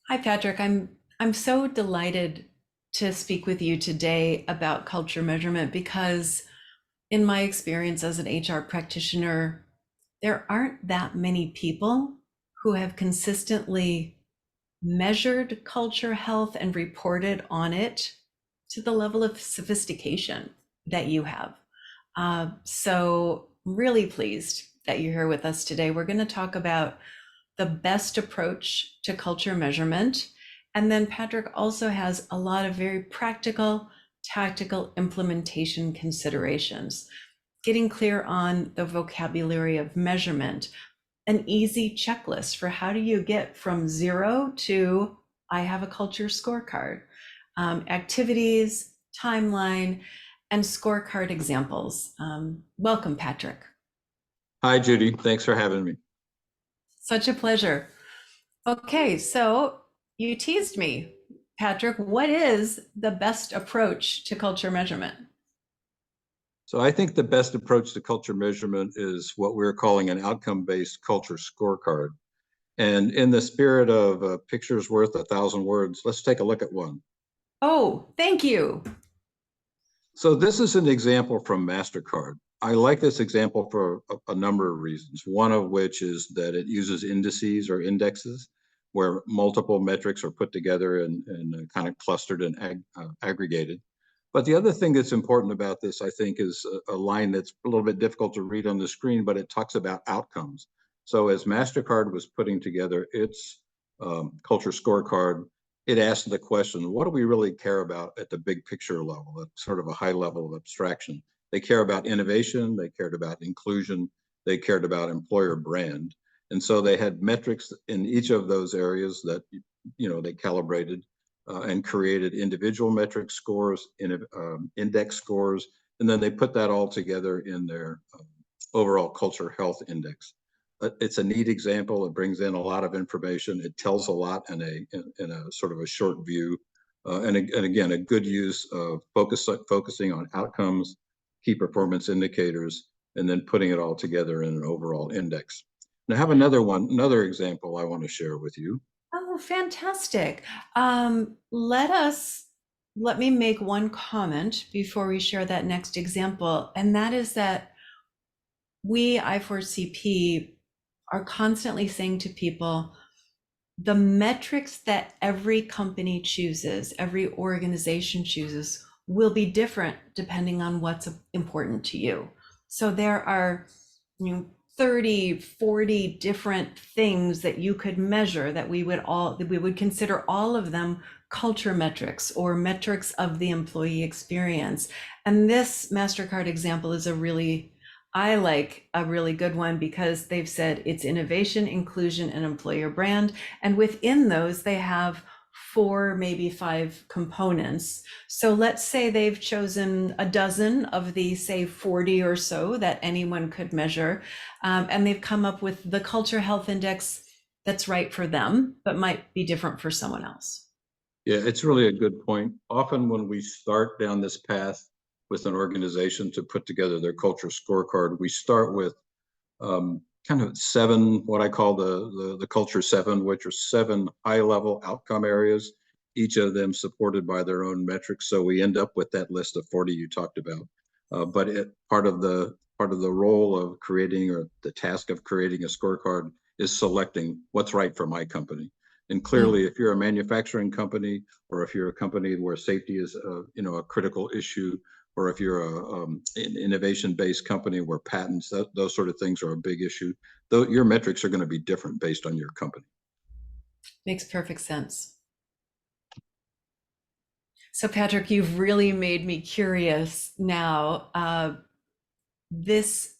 Hi, Patrick. I'm so delighted to speak with you today about culture measurement because in my experience as an HR practitioner, there aren't that many people who have consistently measured culture health and reported on it to the level of sophistication that you have. So really pleased that you're here with us today. We're going to talk about the best approach to culture measurement. And then Patrick also has a lot of very practical, tactical implementation considerations, getting clear on the vocabulary of measurement, an easy checklist for how do you get from zero to I have a culture scorecard, activities, timeline, and scorecard examples. Welcome, Patrick. Hi, Judy. Thanks for having me. Such a pleasure. Okay, so you teased me, Patrick. What is the best approach to culture measurement? So I think the best approach to culture measurement is what we're calling an outcome-based culture scorecard. And in the spirit of a picture's worth a thousand words, let's take a look at one. Oh, thank you. So this is an example from Mastercard. I like this example for a number of reasons. One of which is that it uses indices or indexes where multiple metrics are put together and kind of clustered and aggregated. But the other thing that's important about this, I think, is a line that's a little bit difficult to read on the screen, but it talks about outcomes. So as MasterCard was putting together its culture scorecard, it asked the question, what do we really care about at the big picture level, at sort of a high level of abstraction? They care about innovation, they cared about inclusion, they cared about employer brand. And so they had metrics in each of those areas that, they calibrated and created individual metric scores, index scores, and then they put that all together in their overall culture health index. It's a neat example. It brings in a lot of information. It tells a lot in a sort of a short view, and again, a good use of focusing on outcomes, key performance indicators, and then putting it all together in an overall index. Now, I have another example I want to share with you. Oh, fantastic. Let me make one comment before we share that next example, and that is that we, I4CP, are constantly saying to people, the metrics that every company chooses, every organization chooses, will be different depending on what's important to you. So there are, 30, 40 different things that you could measure that we would consider all of them culture metrics or metrics of the employee experience. And this Mastercard example is I like a really good one because they've said it's innovation, inclusion, and employer brand. And within those, they have four, maybe five components. So let's say they've chosen a dozen of the, say, 40 or so that anyone could measure. And they've come up with the culture health index that's right for them, but might be different for someone else. Yeah, it's really a good point. Often when we start down this path with an organization to put together their culture scorecard, we start with kind of seven, what I call the culture seven, which are seven high level outcome areas, each of them supported by their own metrics. So we end up with that list of 40 you talked about. But part of the role of creating, or the task of creating a scorecard, is selecting what's right for my company. And Mm. clearly, if you're a manufacturing company, or if you're a company where safety is a critical issue, or if you're an innovation-based company where patents, those sort of things are a big issue, though your metrics are going to be different based on your company. Makes perfect sense. So, Patrick, you've really made me curious now. This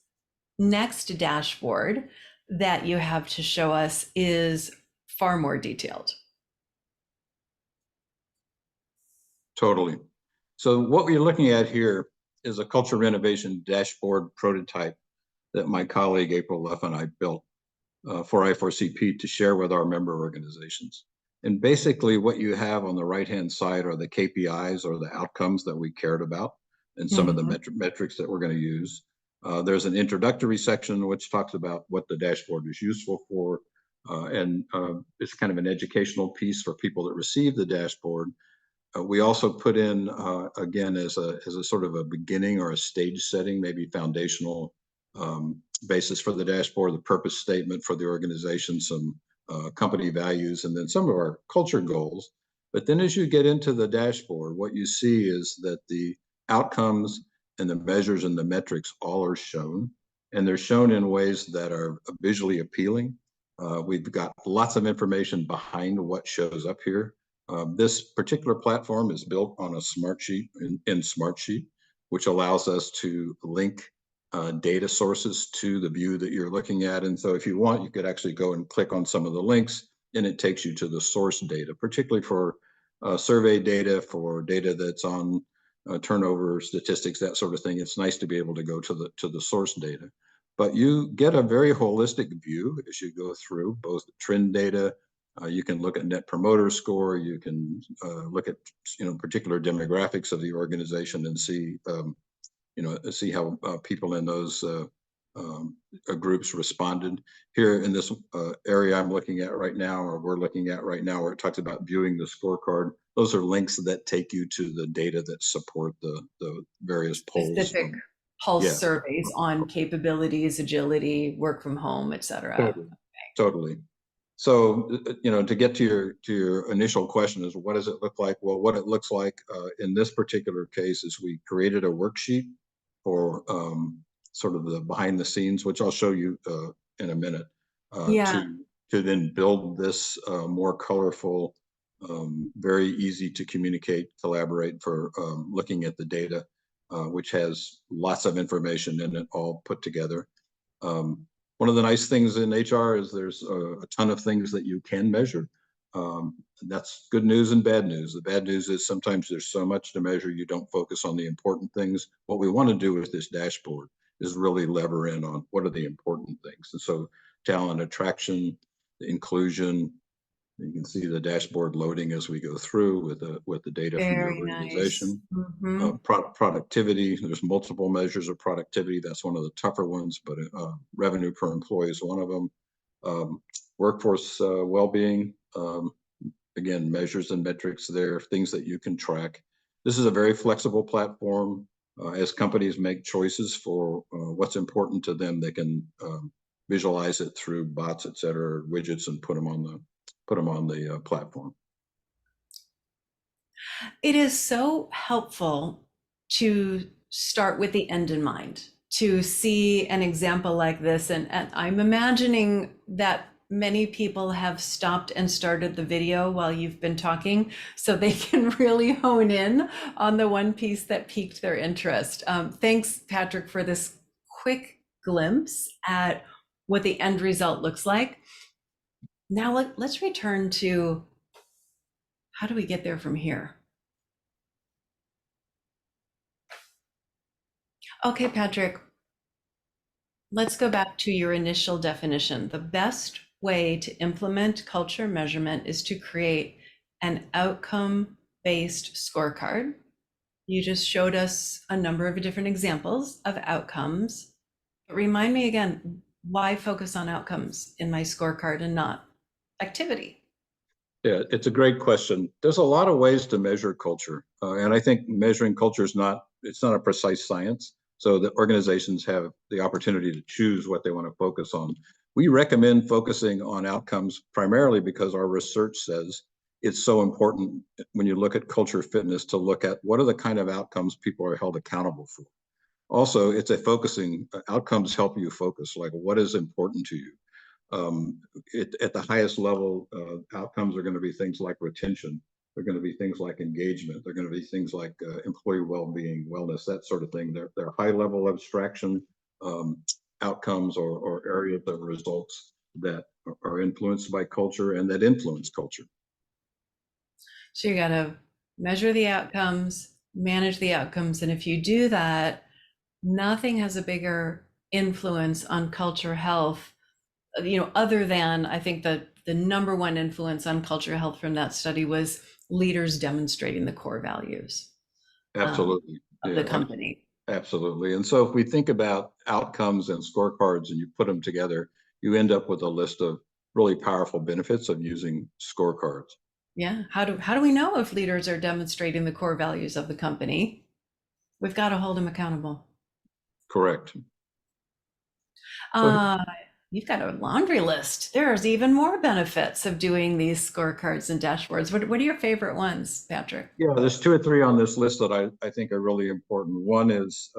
next dashboard that you have to show us is far more detailed. Totally. So what we're looking at here is a culture renovation dashboard prototype that my colleague April Leff and I built for I4CP to share with our member organizations. And basically what you have on the right-hand side are the KPIs, or the outcomes that we cared about, and some of the Mhm. metrics that we're going to use. There's an introductory section which talks about what the dashboard is useful for. It's kind of an educational piece for people that receive the dashboard. We also put in, again, as a sort of a beginning or a stage setting, maybe foundational basis for the dashboard, the purpose statement for the organization, some company values, and then some of our culture goals. But then as you get into the dashboard, what you see is that the outcomes and the measures and the metrics all are shown, and they're shown in ways that are visually appealing. We've got lots of information behind what shows up here. This particular platform is built on a Smartsheet in Smartsheet, which allows us to link data sources to the view that you're looking at. And so if you want, you could actually go and click on some of the links and it takes you to the source data, particularly for survey data, for data that's on turnover statistics, that sort of thing. It's nice to be able to go to the source data. But you get a very holistic view as you go through both trend data. You can look at Net Promoter Score. You can look at particular demographics of the organization and see see how people in those groups responded. Here in this area I'm looking at right now, or we're looking at right now, where it talks about viewing the scorecard. Those are links that take you to the data that support the various polls. Specific pulse surveys on capabilities, agility, work from home, et cetera. Totally. So, to get to your initial question is, what does it look like? Well, what it looks like in this particular case is we created a worksheet for sort of the behind the scenes, which I'll show you in a minute, to then build this more colorful, very easy to communicate, collaborate for looking at the data, which has lots of information in it all put together. One of the nice things in HR is there's a ton of things that you can measure. That's good news and bad news. The bad news is sometimes there's so much to measure, you don't focus on the important things. What we want to do with this dashboard is really lever in on what are the important things. And so talent attraction, inclusion, you can see the dashboard loading as we go through with the data from your organization. Nice. Productivity, there's multiple measures of productivity. That's one of the tougher ones, but revenue per employee is one of them. Workforce well-being, again, measures and metrics there, things that you can track. This is a very flexible platform. As companies make choices for what's important to them, they can visualize it through bots, et cetera, widgets, and put them on the platform. It is so helpful to start with the end in mind, to see an example like this. And I'm imagining that many people have stopped and started the video while you've been talking, so they can really hone in on the one piece that piqued their interest. Thanks, Patrick, for this quick glimpse at what the end result looks like. Now let's return to how do we get there from here? Okay, Patrick, let's go back to your initial definition. The best way to implement culture measurement is to create an outcome-based scorecard. You just showed us a number of different examples of outcomes. But remind me again, why focus on outcomes in my scorecard and not activity? Yeah, it's a great question. There's a lot of ways to measure culture. And I think measuring culture is not a precise science. So the organizations have the opportunity to choose what they want to focus on. We recommend focusing on outcomes primarily because our research says it's so important when you look at culture fitness to look at what are the kind of outcomes people are held accountable for. Also, it's a focusing, outcomes help you focus, like what is important to you. At the highest level, outcomes are going to be things like retention. They're going to be things like engagement. They're going to be things like employee well-being, wellness, that sort of thing. They're high-level abstraction outcomes or areas of results that are influenced by culture and that influence culture. So you got to measure the outcomes, manage the outcomes, and if you do that, nothing has a bigger influence on culture health, other than, I think that the number one influence on culture health from that study was leaders demonstrating the core values. Absolutely. Of the company. Absolutely. And so if we think about outcomes and scorecards and you put them together, you end up with a list of really powerful benefits of using scorecards. Yeah. How do we know if leaders are demonstrating the core values of the company? We've got to hold them accountable. Correct. So Uh, you've got a laundry list. There's even more benefits of doing these scorecards and dashboards. What are your favorite ones, Patrick? yeah, there's two or three on this list that I think are really important. One is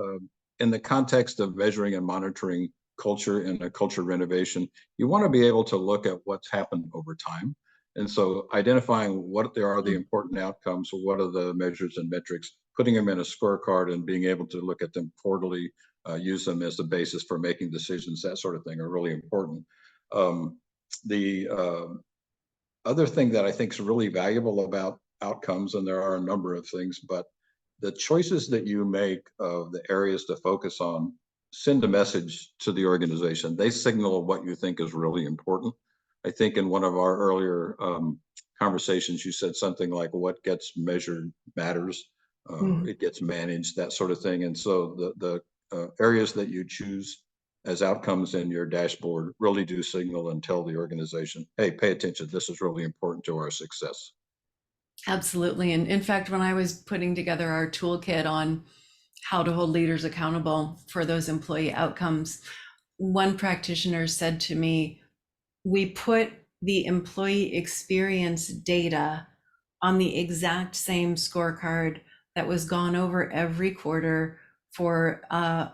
in the context of measuring and monitoring culture and a culture renovation, you want to be able to look at what's happened over time. And so identifying what there are the important outcomes, what are the measures and metrics, putting them in a scorecard and being able to look at them quarterly, use them as the basis for making decisions, that sort of thing are really important. The other thing that I think is really valuable about outcomes, and there are a number of things, but the choices that you make of the areas to focus on send a message to the organization. They signal what you think is really important. I think in one of our earlier conversations, you said something like what gets measured matters, Mhm. it gets managed, that sort of thing. And so the areas that you choose as outcomes in your dashboard really do signal and tell the organization, hey, pay attention, this is really important to our success. Absolutely. And in fact, when I was putting together our toolkit on how to hold leaders accountable for those employee outcomes, one practitioner said to me, we put the employee experience data on the exact same scorecard that was gone over every quarter for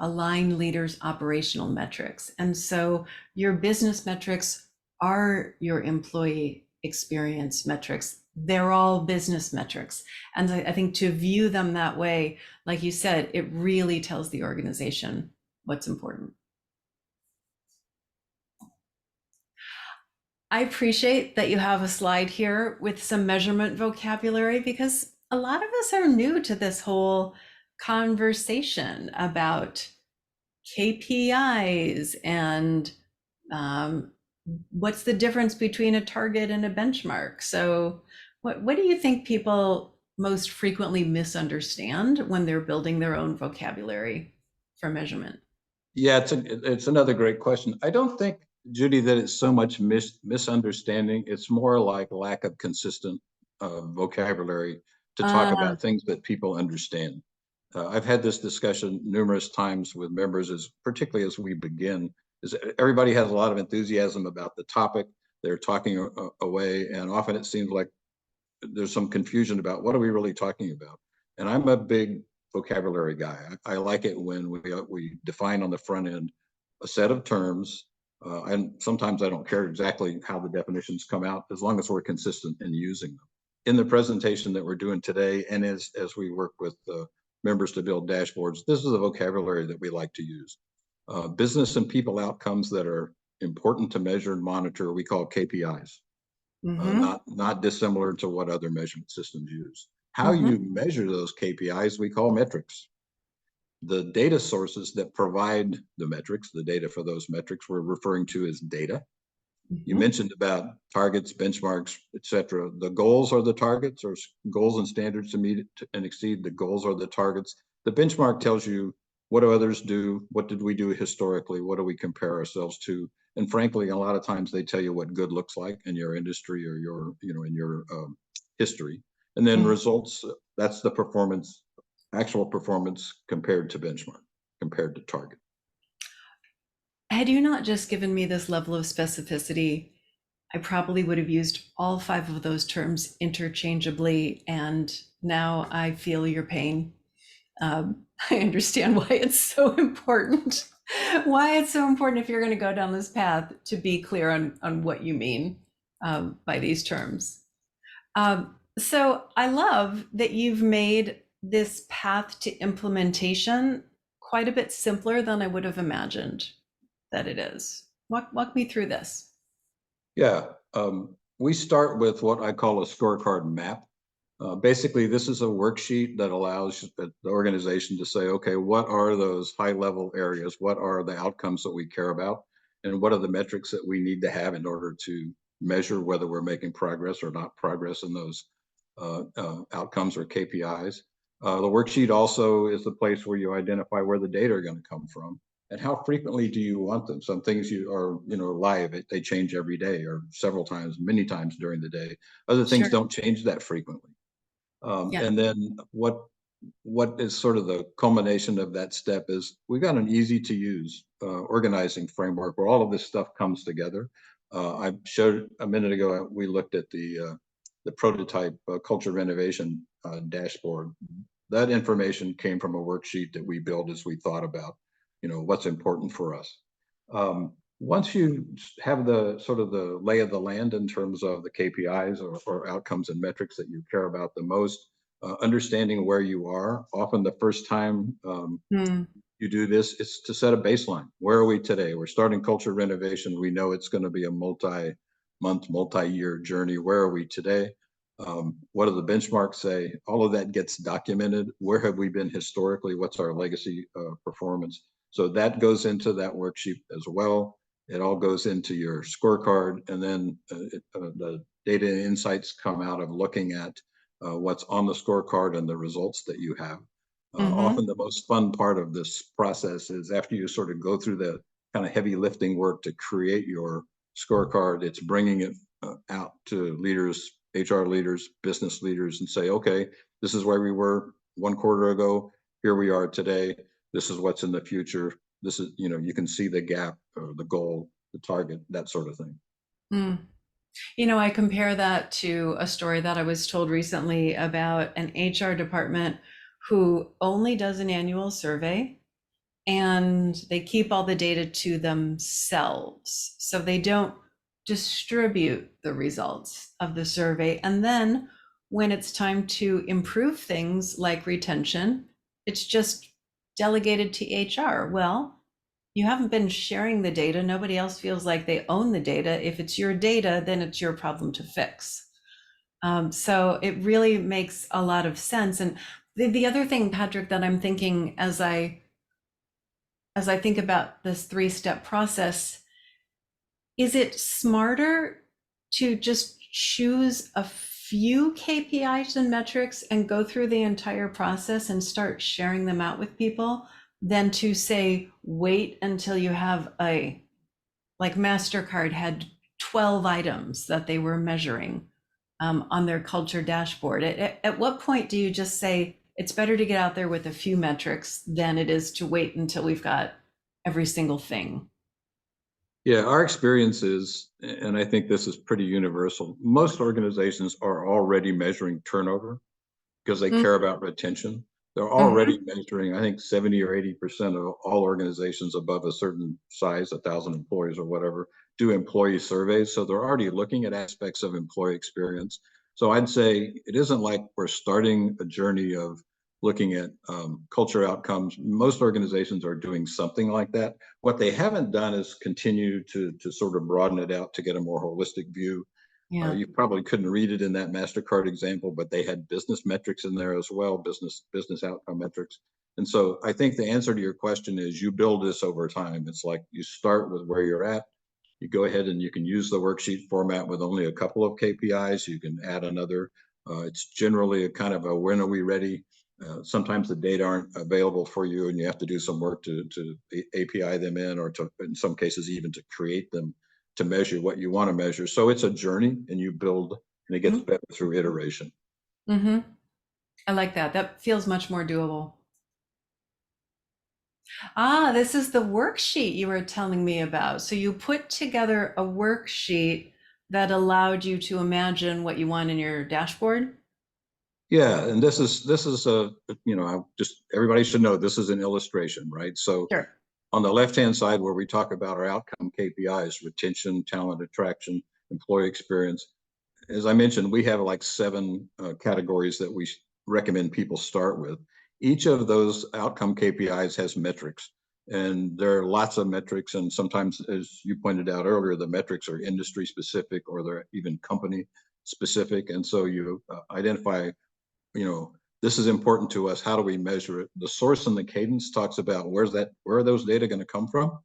align leaders' operational metrics. And so your business metrics are your employee experience metrics. They're all business metrics. And I think to view them that way, like you said, it really tells the organization what's important. I appreciate that you have a slide here with some measurement vocabulary because a lot of us are new to this whole conversation about KPIs and um, what's the difference between a target and a benchmark. So, what do you think people most frequently misunderstand when they're building their own vocabulary for measurement? Yeah, it's another great question. I don't think, Judy, that it's so much misunderstanding. It's more like lack of consistent vocabulary to talk Uh, about things that people understand. I've had this discussion numerous times with members, as particularly as we begin, is everybody has a lot of enthusiasm about the topic. They're talking away, and often it seems like there's some confusion about what are we really talking about. And I'm a big vocabulary guy. I like it when we define on the front end a set of terms, and sometimes I don't care exactly how the definitions come out as long as we're consistent in using them. In the presentation that we're doing today, and as we work with members to build dashboards, this is the vocabulary that we like to use. Business and people outcomes that are important to measure and monitor, we call KPIs. mhm, Not dissimilar to what other measurement systems use. How mhm, you measure those KPIs, we call metrics. The data sources that provide the metrics, the data for those metrics, we're referring to as data. You mhm, mentioned about targets, benchmarks, et cetera. The goals are the targets, or goals and standards to meet and exceed. The goals are the targets. The benchmark tells you what do others do? What did we do historically? What do we compare ourselves to? And frankly, a lot of times they tell you what good looks like in your industry or your, in your history. And then mhm. results, that's the performance, actual performance compared to benchmark, compared to target. Had you not just given me this level of specificity, I probably would have used all five of those terms interchangeably, and now I feel your pain. I understand why it's so important. Why it's so important if you're going to go down this path to be clear on what you mean by these terms. So I love that you've made this path to implementation quite a bit simpler than I would have imagined that it is. Walk me through this. Yeah, we start with what I call a scorecard map. Basically, this is a worksheet that allows the organization to say, okay, what are those high level areas? What are the outcomes that we care about? And what are the metrics that we need to have in order to measure whether we're making progress or not progress in those outcomes or KPIs? The worksheet also is the place where you identify where the data are going to come from. and how frequently do you want them? Some things you are, live, they change every day or several times, many times during the day. Other things Sure. don't change that frequently. Yeah. And then what is sort of the culmination of that step is we got an easy to use organizing framework where all of this stuff comes together. I showed a minute ago, we looked at the prototype culture renovation dashboard. That information came from a worksheet that we built as we thought about, what's important for us. Once you have the sort of the lay of the land in terms of the KPIs or outcomes and metrics that you care about the most, understanding where you are. Often the first time Mm. you do this is to set a baseline. Where are we today? We're starting culture renovation. We know it's going to be a multi-month, multi-year journey. Where are we today? What do the benchmarks say? All of that gets documented. Where have we been historically? What's our legacy performance? So that goes into that worksheet as well. It all goes into your scorecard, and then the data and insights come out of looking at what's on the scorecard and the results that you have. Mm-hmm. Often the most fun part of this process is after you sort of go through the kind of heavy lifting work to create your scorecard, it's bringing it out to leaders, HR leaders, business leaders, and say, okay, this is where we were 1 quarter ago. Here we are today. This is what's in the future. This is, you can see the gap or the goal, the target, that sort of thing. Mm. I compare that to a story that I was told recently about an HR department who only does an annual survey, and they keep all the data to themselves. So they don't distribute the results of the survey. And then when it's time to improve things like retention, it's just delegated to HR. Well, you haven't been sharing the data. Nobody else feels like they own the data. If it's your data, then it's your problem to fix. So it really makes a lot of sense. And the other thing, Patrick, that I'm thinking as I think about this 3-step process, is it smarter to just choose a few KPIs and metrics and go through the entire process and start sharing them out with people than to say, wait until you have like Mastercard had 12 items that they were measuring on their culture dashboard. At what point do you just say, it's better to get out there with a few metrics than it is to wait until we've got every single thing? Yeah, our experience is, and I think this is pretty universal, most organizations are already measuring turnover because they care about retention. They're already Mm-hmm. measuring, I think 70 or 80% of all organizations above a certain size, 1,000 employees or whatever, do employee surveys. So they're already looking at aspects of employee experience. So I'd say it isn't like we're starting a journey of looking at culture outcomes. Most organizations are doing something like that. What they haven't done is continue to sort of broaden it out to get a more holistic view. Yeah. You probably couldn't read it in that Mastercard example, but they had business metrics in there as well, business outcome metrics. And so I think the answer to your question is you build this over time. It's like you start with where you're at. You go ahead and you can use the worksheet format with only a couple of KPIs. You can add another. It's generally a kind of a when are we ready? Sometimes the data aren't available for you and you have to do some work to API them in or to, in some cases, even to create them to measure what you want to measure. So it's a journey and you build and it gets better through iteration. Mm-hmm. I like that. That feels much more doable. Ah, this is the worksheet you were telling me about. So you put together a worksheet that allowed you to imagine what you want in your dashboard? Yeah, and this is a, I just everybody should know this is an illustration, right? So Sure. on the left-hand side where we talk about our outcome KPIs, retention, talent attraction, employee experience, as I mentioned, we have like 7 categories that we recommend people start with. Each of those outcome KPIs has metrics, and there are lots of metrics. And sometimes, as you pointed out earlier, the metrics are industry specific or they're even company specific. And so you identify, this is important to us. How do we measure it? The source and the cadence talks about where are those data going to come from?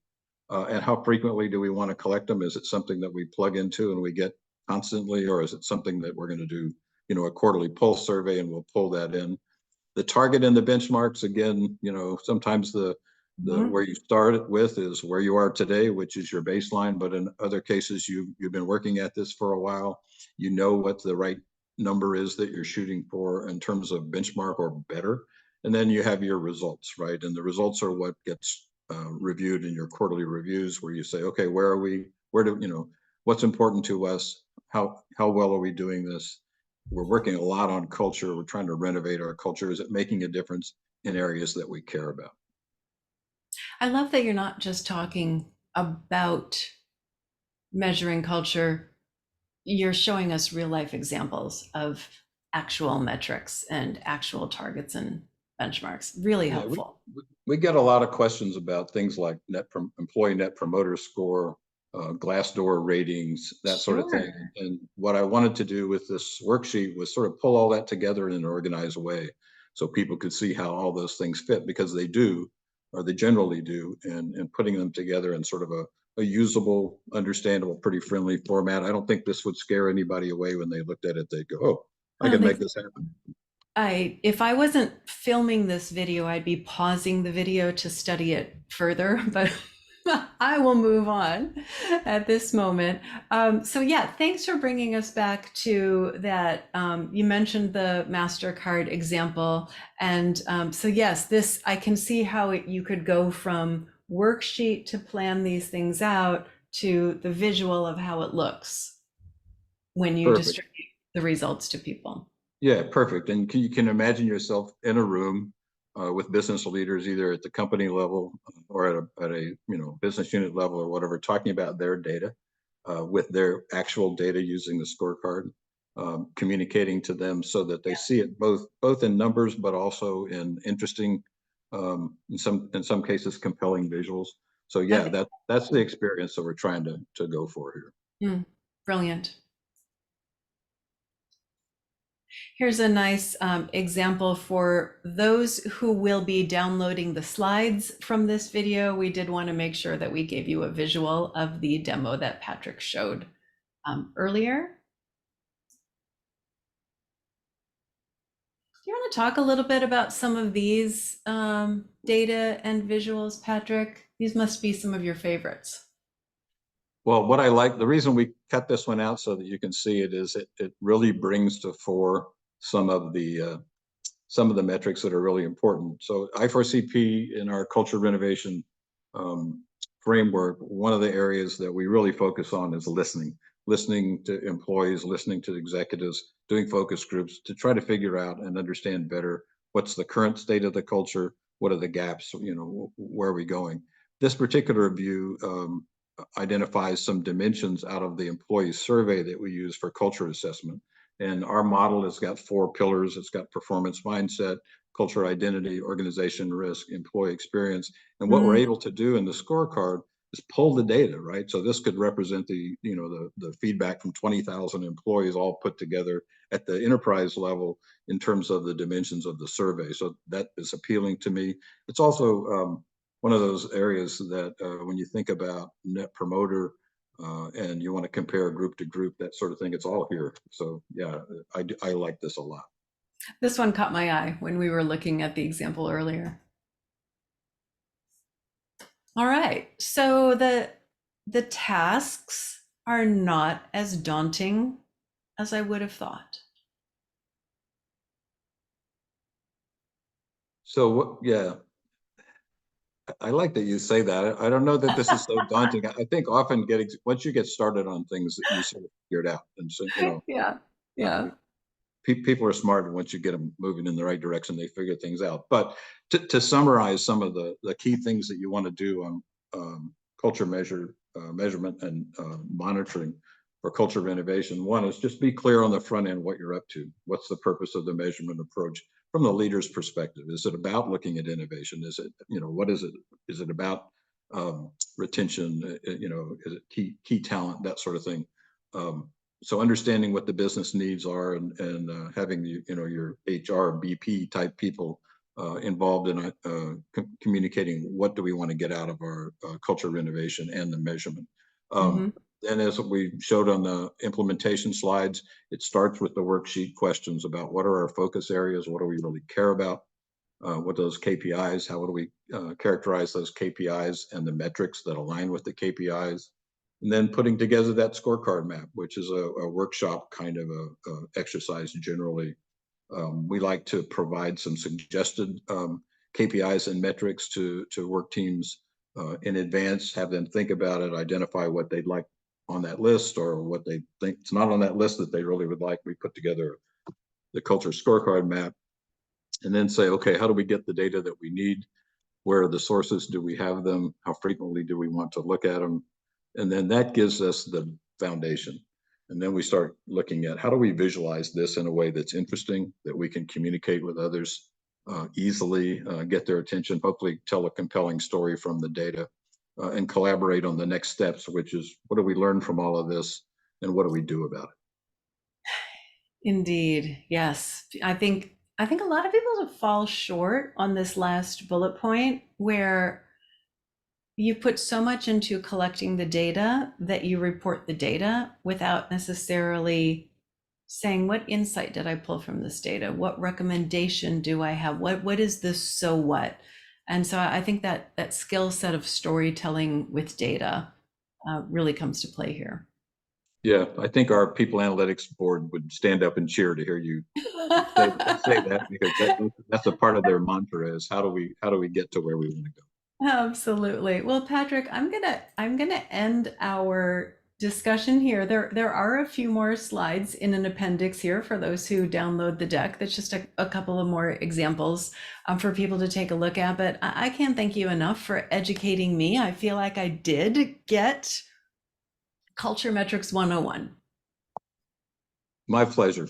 And how frequently do we want to collect them? Is it something that we plug into and we get constantly, or is it something that we're going to do, a quarterly pulse survey and we'll pull that in? The target and the benchmarks, again, sometimes Mhm. where you started with is where you are today, which is your baseline. But in other cases, you've been working at this for a while. You know what the right number is that you're shooting for in terms of benchmark or better. And then you have your results, right? And the results are what gets reviewed in your quarterly reviews, where you say, okay, where are we? Where do you know what's important to us? How well are we doing this? We're working a lot on culture. We're trying to renovate our culture. Is it making a difference in areas that we care about? I love that you're not just talking about measuring culture, you're showing us real life examples of actual metrics and actual targets and benchmarks. Really Yeah, helpful. we get a lot of questions about things like employee net promoter score, Glassdoor ratings, that sort of thing. Sure. And what I wanted to do with this worksheet was sort of pull all that together in an organized way, so people could see how all those things fit, because they do, or they generally do, and putting them together in sort of a usable, understandable, pretty friendly format. I don't think this would scare anybody away. When they looked at it, they'd go, "Oh, I I don't can think make this happen." if I wasn't filming this video, I'd be pausing the video to study it further, but I will move on at this moment. So yeah, thanks for bringing us back to that. You mentioned the Mastercard example, and so yes, this I can see how you could go from worksheet to plan these things out to the visual of how it looks when you Perfect. distribute the results to people. Yeah, perfect. And you can imagine yourself in a room with business leaders, either at the company level or at a business unit level or whatever, talking about their data, with their actual data using the scorecard, communicating to them so that they see it both in numbers, but also in interesting, in some cases, compelling visuals. So I yeah, think, that's the experience that we're trying to go for here. brilliant. Here's a nice example for those who will be downloading the slides from this video. We did want to make sure that we gave you a visual of the demo that Patrick showed earlier. Do you want to talk a little bit about some of these data and visuals, Patrick? These must be some of your favorites. Well, what I like, the reason we cut this one out so that you can see it, is it really brings to fore some of the metrics that are really important. So I4CP in our culture renovation um, framework, one of the areas that we really focus on is listening to employees, listening to executives, doing focus groups to try to figure out and understand better what's the current state of the culture, what are the gaps, where are we going. This particular view identifies some dimensions out of the employee survey that we use for culture assessment. And our model has got 4 pillars. It's got performance mindset, culture identity, organization risk, employee experience. And what we're Mm, able to do in the scorecard is pull the data, right? So this could represent the feedback from 20,000 employees all put together at the enterprise level in terms of the dimensions of the survey. So that is appealing to me. It's also one of those areas that when you think about net promoter and you want to compare group to group, that sort of thing, it's all here. So yeah, I like this a lot. this one caught my eye when we were looking at the example earlier. All right, so the tasks are not as daunting as I would have thought. So yeah, I like that you say that. I don't know that this is so daunting. I think often once you get started on things, you sort of figure it out. And so, Yeah, uh, yeah. people are smart, and once you get them moving in the right direction, they figure things out. But to summarize some of the key things that you want to do on culture measurement and monitoring for culture renovation, one is just be clear on the front end what you're up to. What's the purpose of the measurement approach from the leader's perspective? Is it about looking at innovation? Is it, what is it? Is it about retention? Is it key talent, that sort of thing? So understanding what the business needs are, and having your HR BP type people involved in communicating what do we want to get out of our culture renovation and the measurement. Hmm. And as we showed on the implementation slides, it starts with the worksheet questions about what are our focus areas, what do we really care about, what those KPIs, how do we characterize those KPIs and the metrics that align with the KPIs, and then putting together that scorecard map, which is a workshop kind of a exercise generally. We like to provide some suggested KPIs and metrics to work teams in advance, have them think about it, identify what they'd like on that list or what they think it's not on that list that they really would like. We put together the culture scorecard map and then say, okay, how do we get the data that we need? Where are the sources? Do we have them? How frequently do we want to look at them? And then that gives us the foundation. And then we start looking at how do we visualize this in a way that's interesting, that we can communicate with others easily, get their attention, hopefully tell a compelling story from the data, and collaborate on the next steps, which is what do we learn from all of this and what do we do about it? Indeed. Yes. I think a lot of people fall short on this last bullet point where you put so much into collecting the data that you report the data without necessarily saying, what insight did I pull from this data? What recommendation do I have? What is this so what? And so I think that that skill set of storytelling with data really comes to play here. Yeah, I think our people analytics board would stand up and cheer to hear you say that because that's a part of their mantra is how do we get to where we want to go. Absolutely. Well, Patrick, I'm gonna end our discussion here. There are a few more slides in an appendix here for those who download the deck. That's just a couple of more examples for people to take a look at. But I can't thank you enough for educating me. I feel like I did get Culture Metrics 101. My pleasure.